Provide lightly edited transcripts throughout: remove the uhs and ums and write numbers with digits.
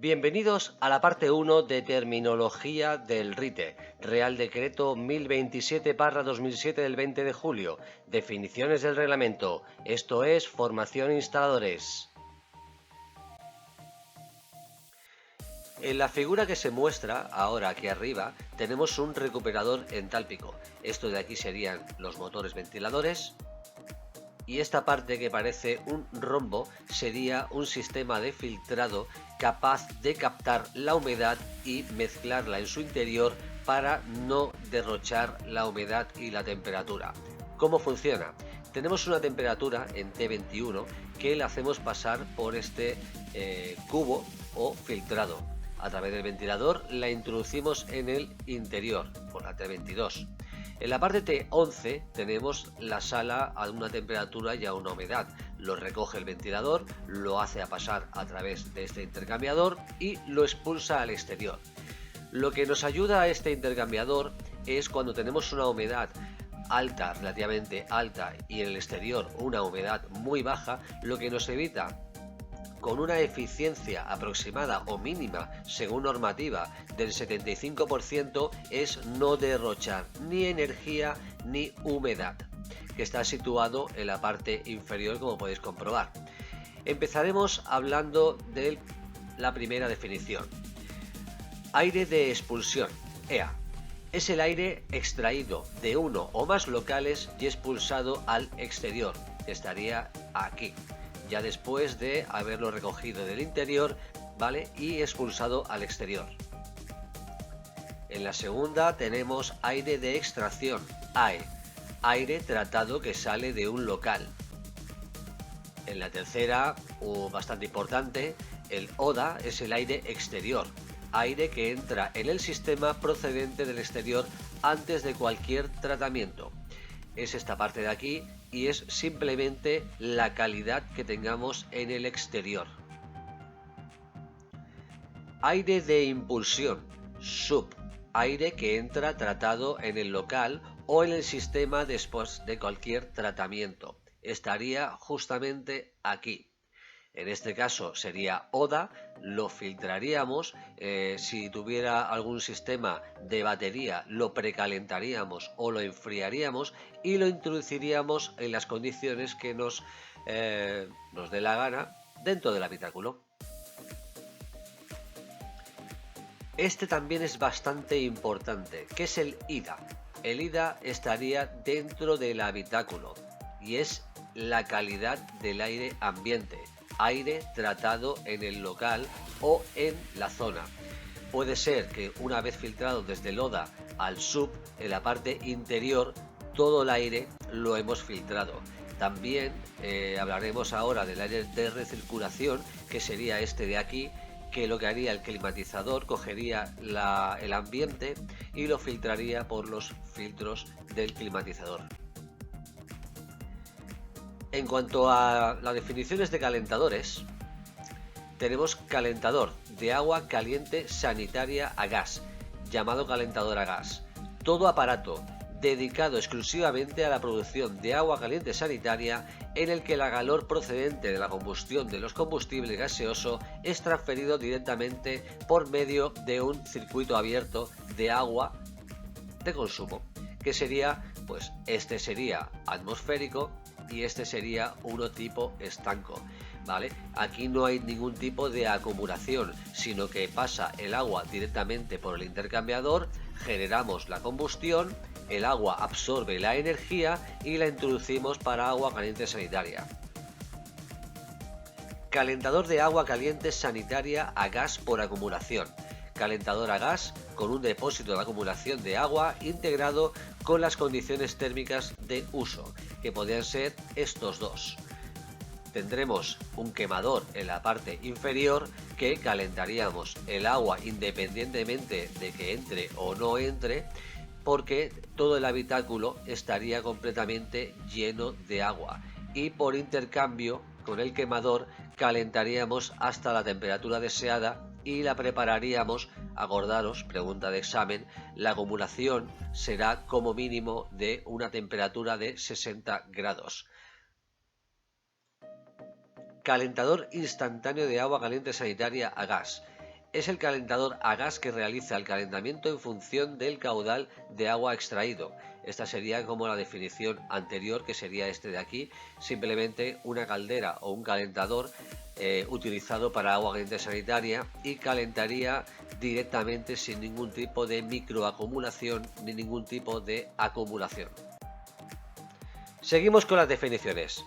Bienvenidos a la parte 1 de terminología del RITE, Real Decreto 1027/2007 del 20 de julio, definiciones del reglamento, esto es formación instaladores. En la figura que se muestra ahora aquí arriba tenemos un recuperador entálpico. Esto de aquí serían los motores ventiladores. Y esta parte que parece un rombo sería un sistema de filtrado capaz de captar la humedad y mezclarla en su interior para no derrochar la humedad y la temperatura. ¿Cómo funciona? Tenemos una temperatura en T21 que la hacemos pasar por este cubo o filtrado. A través del ventilador la introducimos en el interior por la T22. En la parte T11 tenemos la sala a una temperatura y a una humedad. Lo recoge el ventilador, lo hace pasar a través de este intercambiador y lo expulsa al exterior. Lo que nos ayuda a este intercambiador es cuando tenemos una humedad alta, relativamente alta, y en el exterior una humedad muy baja, lo que nos evita con una eficiencia aproximada o mínima según normativa del 75% es no derrochar ni energía ni humedad, que está situado en la parte inferior, como podéis comprobar. Empezaremos hablando de la primera definición. Aire de expulsión, EA. Es el aire extraído de uno o más locales y expulsado al exterior, que estaría aquí, ya después de haberlo recogido del interior, ¿vale? Y expulsado al exterior. En la segunda tenemos aire de extracción, AE, aire tratado que sale de un local. En la tercera, bastante importante, el ODA es el aire exterior, aire que entra en el sistema procedente del exterior antes de cualquier tratamiento. Es esta parte de aquí y es simplemente la calidad que tengamos en el exterior. Aire de impulsión, SUP, aire que entra tratado en el local o en el sistema después de cualquier tratamiento. Estaría justamente aquí. En este caso sería ODA, lo filtraríamos, si tuviera algún sistema de batería lo precalentaríamos o lo enfriaríamos y lo introduciríamos en las condiciones que nos dé la gana dentro del habitáculo. Este también es bastante importante, que es el IDA. El IDA estaría dentro del habitáculo y es la calidad del aire ambiente. Aire tratado en el local o en la zona. Puede ser que una vez filtrado desde el ODA al SUP, en la parte interior, todo el aire lo hemos filtrado. También hablaremos ahora del aire de recirculación, que sería este de aquí, que lo que haría el climatizador, cogería el ambiente y lo filtraría por los filtros del climatizador. En cuanto a las definiciones de calentadores, tenemos calentador de agua caliente sanitaria a gas, llamado calentador a gas. Todo aparato dedicado exclusivamente a la producción de agua caliente sanitaria en el que el calor procedente de la combustión de los combustibles gaseosos es transferido directamente por medio de un circuito abierto de agua de consumo, que sería, pues este sería atmosférico y este sería uno tipo estanco, ¿vale? Aquí no hay ningún tipo de acumulación, sino que pasa el agua directamente por el intercambiador, generamos la combustión, el agua absorbe la energía y la introducimos para agua caliente sanitaria. Calentador de agua caliente sanitaria a gas por acumulación. Calentador a gas con un depósito de acumulación de agua integrado con las condiciones térmicas de uso, que podrían ser estos dos. Tendremos un quemador en la parte inferior que calentaríamos el agua independientemente de que entre o no entre, porque todo el habitáculo estaría completamente lleno de agua y por intercambio con el quemador calentaríamos hasta la temperatura deseada y la prepararíamos. Acordaros, pregunta de examen, la acumulación será como mínimo de una temperatura de 60 grados. Calentador instantáneo de agua caliente sanitaria a gas. es el calentador a gas que realiza el calentamiento en función del caudal de agua extraído. Esta sería como la definición anterior, que sería este de aquí, simplemente una caldera o un calentador utilizado para agua caliente sanitaria, y calentaría directamente sin ningún tipo de microacumulación ni ningún tipo de acumulación. Seguimos con las definiciones.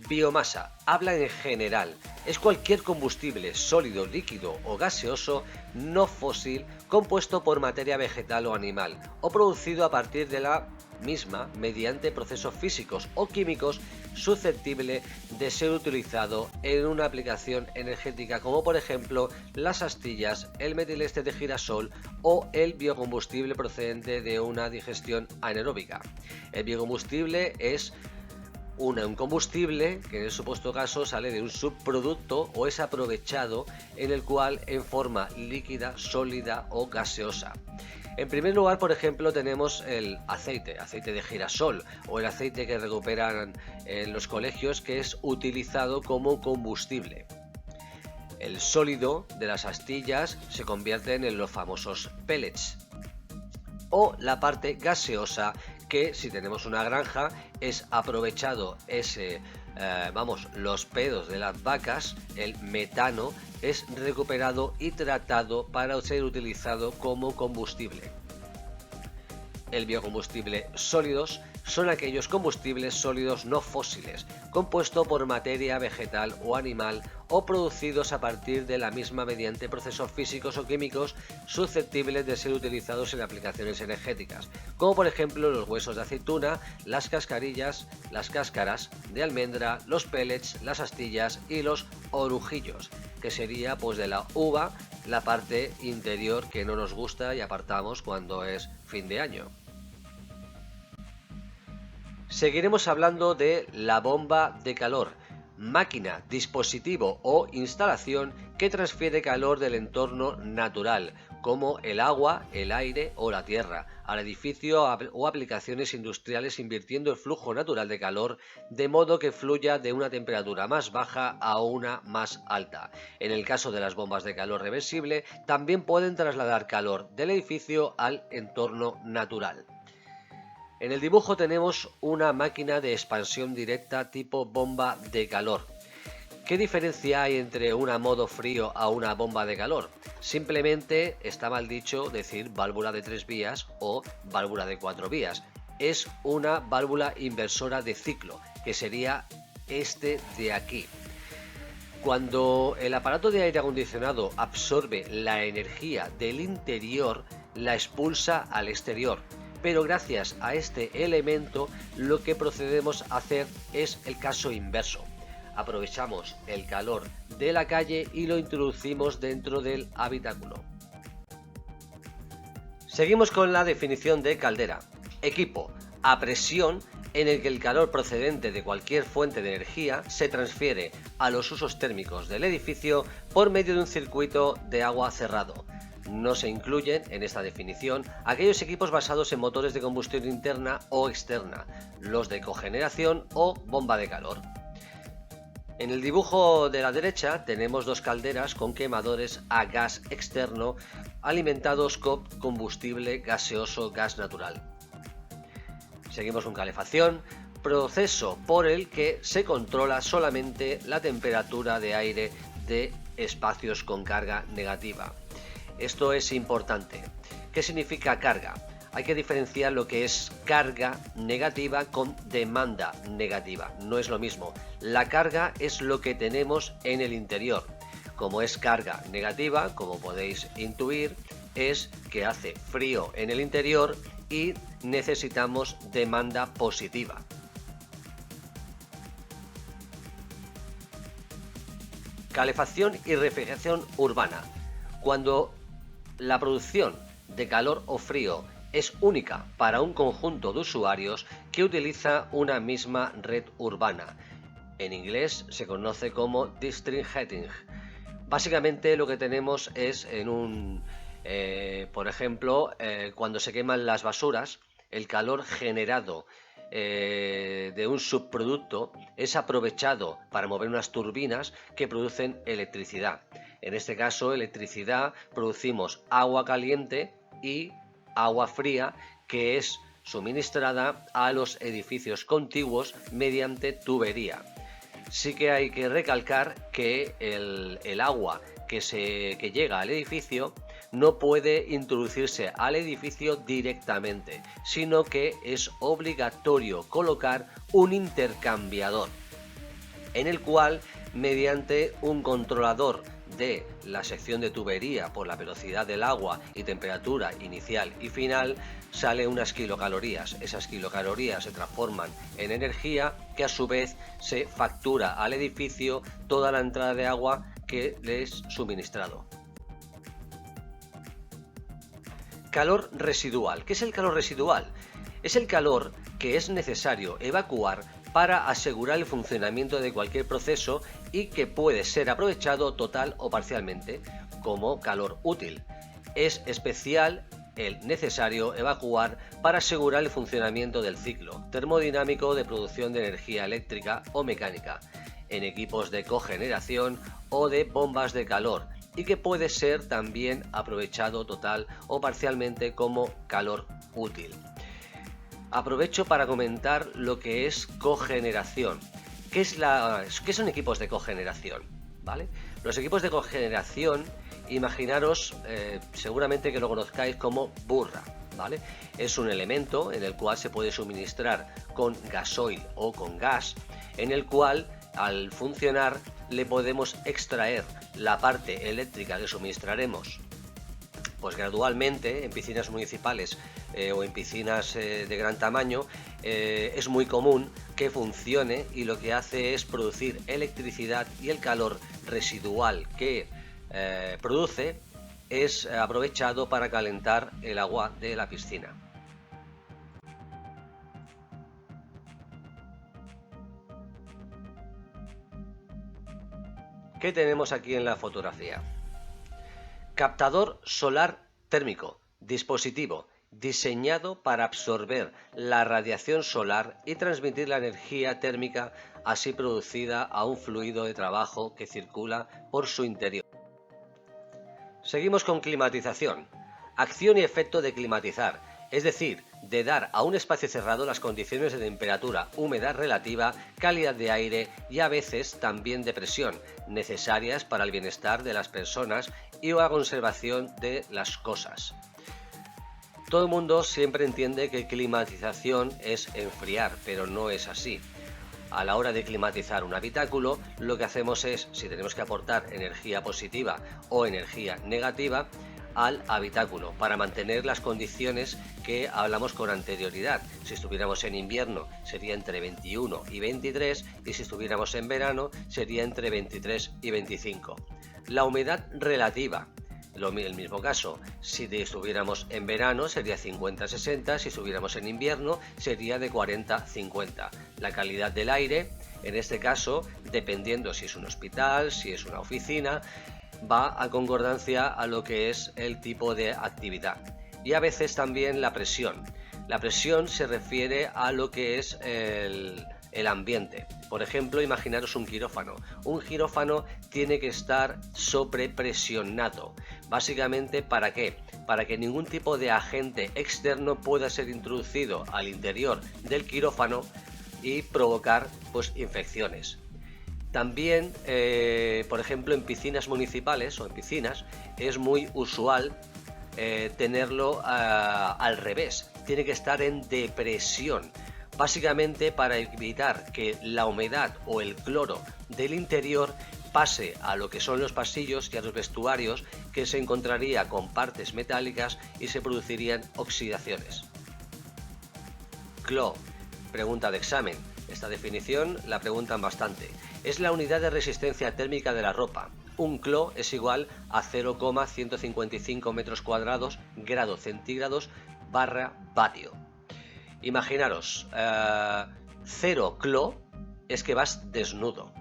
Biomasa habla en general. Es cualquier combustible sólido, líquido o gaseoso no fósil compuesto por materia vegetal o animal, o producido a partir de la misma mediante procesos físicos o químicos, susceptible de ser utilizado en una aplicación energética, como por ejemplo las astillas, el metileste de girasol o el biocombustible procedente de una digestión anaeróbica. El biocombustible es un combustible que en el supuesto caso sale de un subproducto o es aprovechado, en el cual en forma líquida, sólida o gaseosa. En primer lugar, por ejemplo, tenemos el aceite de girasol, o el aceite que recuperan en los colegios, que es utilizado como combustible. El sólido de las astillas se convierten en los famosos pellets. O la parte gaseosa, que si tenemos una granja es aprovechado los pedos de las vacas, el metano es recuperado y tratado para ser utilizado como combustible. El biocombustible sólidos son aquellos combustibles sólidos no fósiles, compuestos por materia vegetal o animal, o producidos a partir de la misma mediante procesos físicos o químicos, susceptibles de ser utilizados en aplicaciones energéticas, como por ejemplo los huesos de aceituna, las cascarillas, las cáscaras de almendra, los pellets, las astillas y los orujillos, que sería pues de la uva, la parte interior que no nos gusta y apartamos cuando es fin de año. Seguiremos hablando de la bomba de calor, máquina, dispositivo o instalación que transfiere calor del entorno natural, como el agua, el aire o la tierra, al edificio o aplicaciones industriales, invirtiendo el flujo natural de calor de modo que fluya de una temperatura más baja a una más alta. En el caso de las bombas de calor reversible, también pueden trasladar calor del edificio al entorno natural. En el dibujo tenemos una máquina de expansión directa tipo bomba de calor. ¿Qué diferencia hay entre una modo frío a una bomba de calor? Simplemente está mal dicho decir válvula de 3 vías o válvula de 4 vías. Es una válvula inversora de ciclo, que sería este de aquí. Cuando el aparato de aire acondicionado absorbe la energía del interior, la expulsa al exterior. Pero gracias a este elemento, lo que procedemos a hacer es el caso inverso. Aprovechamos el calor de la calle y lo introducimos dentro del habitáculo. Seguimos con la definición de caldera. Equipo a presión en el que el calor procedente de cualquier fuente de energía se transfiere a los usos térmicos del edificio por medio de un circuito de agua cerrado. No se incluyen en esta definición aquellos equipos basados en motores de combustión interna o externa, los de cogeneración o bomba de calor. En el dibujo de la derecha tenemos dos calderas con quemadores a gas externo alimentados con combustible gaseoso, gas natural. Seguimos con calefacción, proceso por el que se controla solamente la temperatura de aire de espacios con carga negativa. Esto es importante. ¿Qué significa carga? Hay que diferenciar lo que es carga negativa con demanda negativa. No es lo mismo. La carga es lo que tenemos en el interior. Como es carga negativa, como podéis intuir, es que hace frío en el interior y necesitamos demanda positiva. Calefacción y refrigeración urbana. Cuando la producción de calor o frío es única para un conjunto de usuarios que utiliza una misma red urbana. En inglés se conoce como district heating. Básicamente lo que tenemos es por ejemplo, cuando se queman las basuras, el calor generado de un subproducto es aprovechado para mover unas turbinas que producen electricidad. En este caso, electricidad, producimos agua caliente y agua fría que es suministrada a los edificios contiguos mediante tubería. Sí que hay que recalcar que el agua que llega al edificio no puede introducirse al edificio directamente, sino que es obligatorio colocar un intercambiador, en el cual, mediante un controlador de la sección de tubería por la velocidad del agua y temperatura inicial y final, sale unas kilocalorías. Esas kilocalorías se transforman en energía que a su vez se factura al edificio toda la entrada de agua que le es suministrado. Calor residual. ¿Qué es el calor residual? Es el calor que es necesario evacuar para asegurar el funcionamiento de cualquier proceso y que puede ser aprovechado total o parcialmente como calor útil. Es especial el necesario evacuar para asegurar el funcionamiento del ciclo termodinámico de producción de energía eléctrica o mecánica, en equipos de cogeneración o de bombas de calor, y que puede ser también aprovechado total o parcialmente como calor útil. Aprovecho para comentar lo que es cogeneración. ¿Qué son equipos de cogeneración? ¿Vale? Los equipos de cogeneración, imaginaros, seguramente que lo conozcáis como burra, ¿vale? Es un elemento en el cual se puede suministrar con gasoil o con gas, en el cual al funcionar le podemos extraer la parte eléctrica que suministraremos pues gradualmente en piscinas municipales o en piscinas de gran tamaño. Es muy común que funcione y lo que hace es producir electricidad, y el calor residual que produce es aprovechado para calentar el agua de la piscina. ¿Qué tenemos aquí en la fotografía? Captador solar térmico, dispositivo diseñado para absorber la radiación solar y transmitir la energía térmica así producida a un fluido de trabajo que circula por su interior. Seguimos con climatización. Acción y efecto de climatizar, es decir, de dar a un espacio cerrado las condiciones de temperatura, humedad relativa, calidad de aire y a veces también de presión, necesarias para el bienestar de las personas y la conservación de las cosas. Todo el mundo siempre entiende que climatización es enfriar, pero no es así. A la hora de climatizar un habitáculo, lo que hacemos es, si tenemos que aportar energía positiva o energía negativa al habitáculo para mantener las condiciones que hablamos con anterioridad. Si estuviéramos en invierno sería entre 21 y 23, y si estuviéramos en verano sería entre 23 y 25. La humedad relativa, el mismo caso, si estuviéramos en verano sería 50-60, si estuviéramos en invierno sería de 40-50. La calidad del aire, en este caso, dependiendo si es un hospital, si es una oficina, va a concordancia a lo que es el tipo de actividad. Y a veces también la presión. La presión se refiere a lo que es el ambiente. Por ejemplo, imaginaros un quirófano. Un quirófano tiene que estar sobrepresionado. Básicamente, ¿para qué? Para que ningún tipo de agente externo pueda ser introducido al interior del quirófano y provocar pues infecciones. También, por ejemplo, en piscinas municipales o en piscinas es muy usual tenerlo al revés. Tiene que estar en depresión, básicamente para evitar que la humedad o el cloro del interior pase a lo que son los pasillos y a los vestuarios, que se encontraría con partes metálicas y se producirían oxidaciones. CLO, pregunta de examen. Esta definición la preguntan bastante. Es la unidad de resistencia térmica de la ropa. Un CLO es igual a 0,155 metros cuadrados grado centígrados barra vatio. Imaginaros, 0 CLO es que vas desnudo,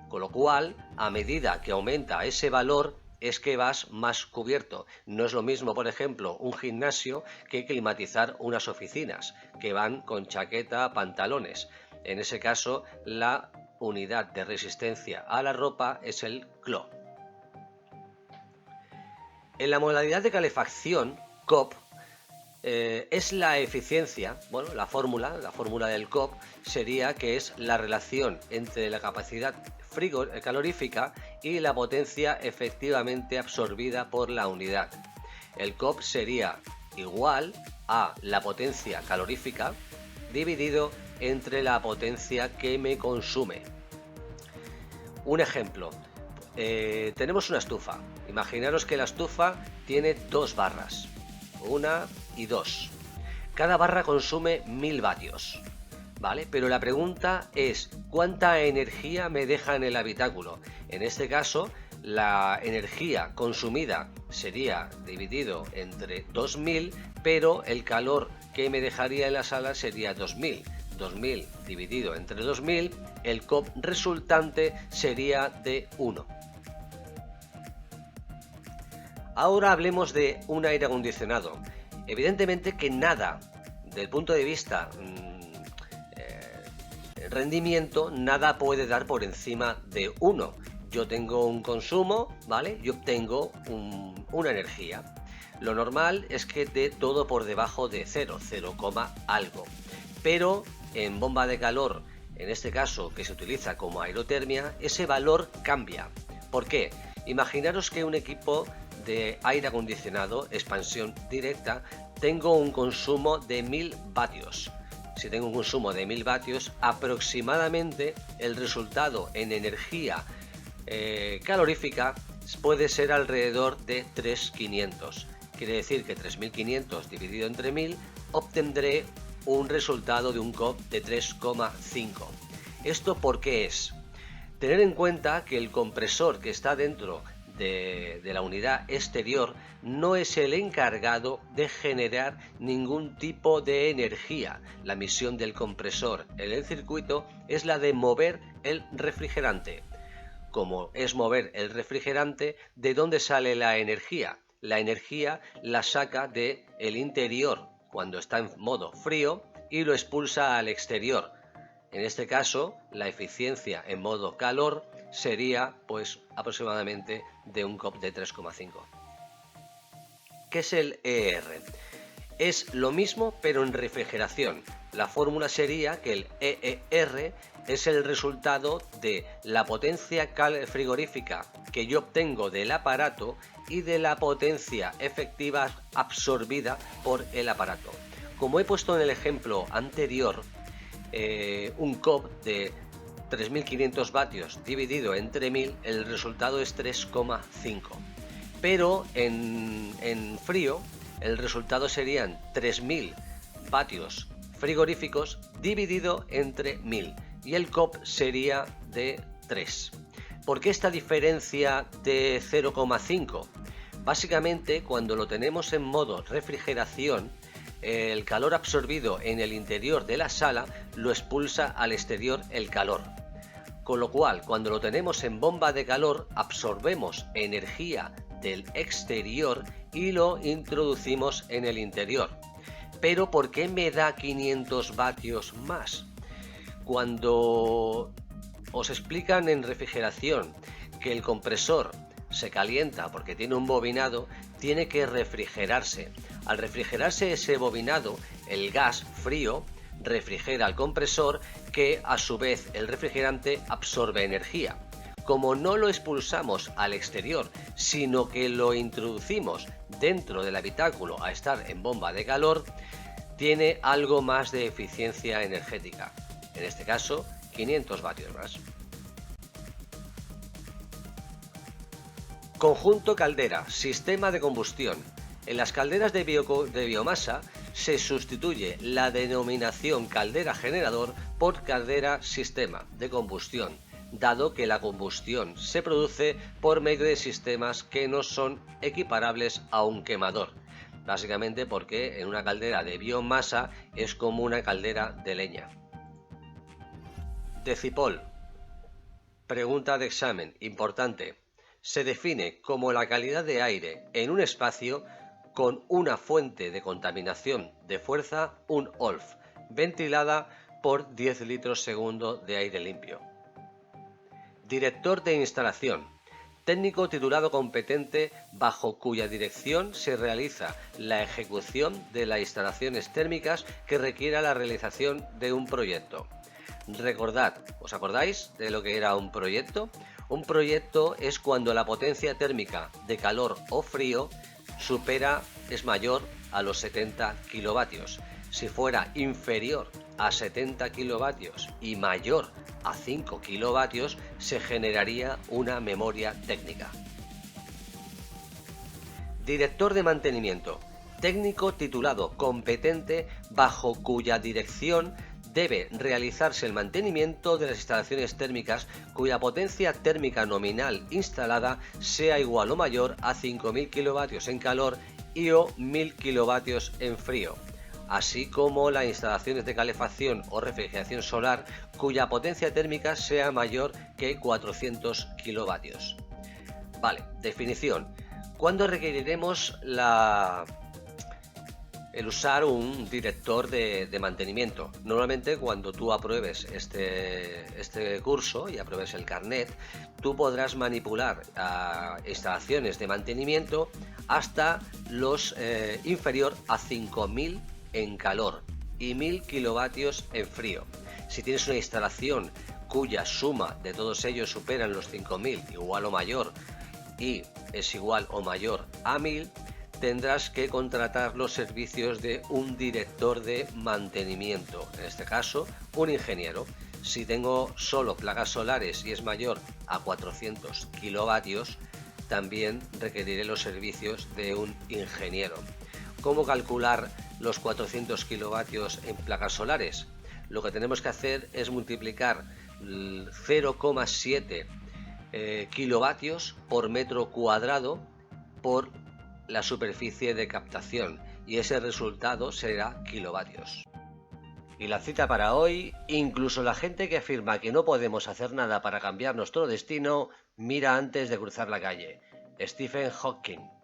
con lo cual, a medida que aumenta ese valor, es que vas más cubierto. No es lo mismo, por ejemplo, un gimnasio que climatizar unas oficinas, que van con chaqueta, pantalones. En ese caso, la unidad de resistencia a la ropa es el CLO. En la modalidad de calefacción, COP, es la eficiencia, bueno, la fórmula del COP sería que es la relación entre la capacidad calorífica y la potencia efectivamente absorbida por la unidad. El COP sería igual a la potencia calorífica dividido entre la potencia que me consume. Un ejemplo, tenemos una estufa. Imaginaros que la estufa tiene dos barras, una y dos. Cada barra consume 1000 vatios, ¿vale? Pero la pregunta es, ¿cuánta energía me deja en el habitáculo? En este caso, la energía consumida sería dividido entre 2000, pero el calor que me dejaría en la sala sería 2000. 2000 dividido entre 2000, el COP resultante sería de 1. Ahora hablemos de un aire acondicionado. Evidentemente que nada, del punto de vista rendimiento, nada puede dar por encima de 1. Yo tengo un consumo, ¿vale? Y obtengo una energía. Lo normal es que dé todo por debajo de 0, 0, algo. Pero en bomba de calor, en este caso que se utiliza como aerotermia, ese valor cambia. ¿Por qué? Imaginaros que un equipo de aire acondicionado, expansión directa, tengo un consumo de 1000 vatios. Si tengo un consumo de 1000 vatios, aproximadamente el resultado en energía calorífica puede ser alrededor de 3500. Quiere decir que 3500 dividido entre 1000 obtendré un resultado de un COP de 3,5. ¿Esto por qué es? Tener en cuenta que el compresor que está dentro de la unidad exterior no es el encargado de generar ningún tipo de energía. La misión del compresor en el circuito es la de mover el refrigerante. Como es mover el refrigerante, ¿de dónde sale la energía? La energía la saca del interior cuando está en modo frío y lo expulsa al exterior. En este caso, la eficiencia en modo calor sería pues aproximadamente de un COP de 3,5. ¿Qué es el ER? Es lo mismo pero en refrigeración. La fórmula sería que el EER es el resultado de la potencia frigorífica que yo obtengo del aparato y de la potencia efectiva absorbida por el aparato. Como he puesto en el ejemplo anterior, un COP de 3500 vatios dividido entre 1000, el resultado es 3,5. Pero en frío, el resultado serían 3000 vatios frigoríficos dividido entre 1000 y el COP sería de 3. ¿Por qué esta diferencia de 0,5? Básicamente, cuando lo tenemos en modo refrigeración, el calor absorbido en el interior de la sala lo expulsa al exterior el calor. Con lo cual, cuando lo tenemos en bomba de calor, absorbemos energía del exterior y lo introducimos en el interior. Pero ¿por qué me da 500 vatios más? Cuando os explican en refrigeración que el compresor se calienta porque tiene un bobinado, tiene que refrigerarse. Al refrigerarse ese bobinado, el gas frío refrigera al compresor, que a su vez el refrigerante absorbe energía. Como no lo expulsamos al exterior, sino que lo introducimos dentro del habitáculo a estar en bomba de calor, tiene algo más de eficiencia energética. En este caso, 500 vatios más. Conjunto caldera, sistema de combustión. En las calderas de biomasa se sustituye la denominación caldera generador por caldera sistema de combustión, dado que la combustión se produce por medio de sistemas que no son equiparables a un quemador. Básicamente porque en una caldera de biomasa es como una caldera de leña. Decipol. Pregunta de examen, importante. Se define como la calidad de aire en un espacio con una fuente de contaminación de fuerza, un OLF, ventilada por 10 litros segundo de aire limpio. Director de instalación. Técnico titulado competente bajo cuya dirección se realiza la ejecución de las instalaciones térmicas que requiera la realización de un proyecto. Recordad, ¿os acordáis de lo que era un proyecto? Un proyecto es cuando la potencia térmica de calor o frío es mayor a los 70 kilovatios. Si fuera inferior a 70 kilovatios y mayor a 5 kilovatios, se generaría una memoria técnica. Director de mantenimiento. Técnico titulado competente bajo cuya dirección debe realizarse el mantenimiento de las instalaciones térmicas cuya potencia térmica nominal instalada sea igual o mayor a 5.000 kilovatios en calor y o 1.000 kilovatios en frío, así como las instalaciones de calefacción o refrigeración solar cuya potencia térmica sea mayor que 400 kilovatios. Vale, definición. ¿Cuándo requeriremos el usar un director de mantenimiento? Normalmente cuando tú apruebes este curso y apruebes el carnet, tú podrás manipular instalaciones de mantenimiento hasta los inferior a 5.000 en calor y 1.000 kilovatios en frío. Si tienes una instalación cuya suma de todos ellos superan los 5.000 igual o mayor y es igual o mayor a 1.000, tendrás que contratar los servicios de un director de mantenimiento, en este caso un ingeniero. Si tengo solo placas solares y es mayor a 400 kilovatios, también requeriré los servicios de un ingeniero. ¿Cómo calcular los 400 kilovatios en placas solares? Lo que tenemos que hacer es multiplicar 0,7 kilovatios por metro cuadrado por la superficie de captación y ese resultado será kilovatios. Y la cita para hoy: incluso la gente que afirma que no podemos hacer nada para cambiar nuestro destino, mira antes de cruzar la calle. Stephen Hawking.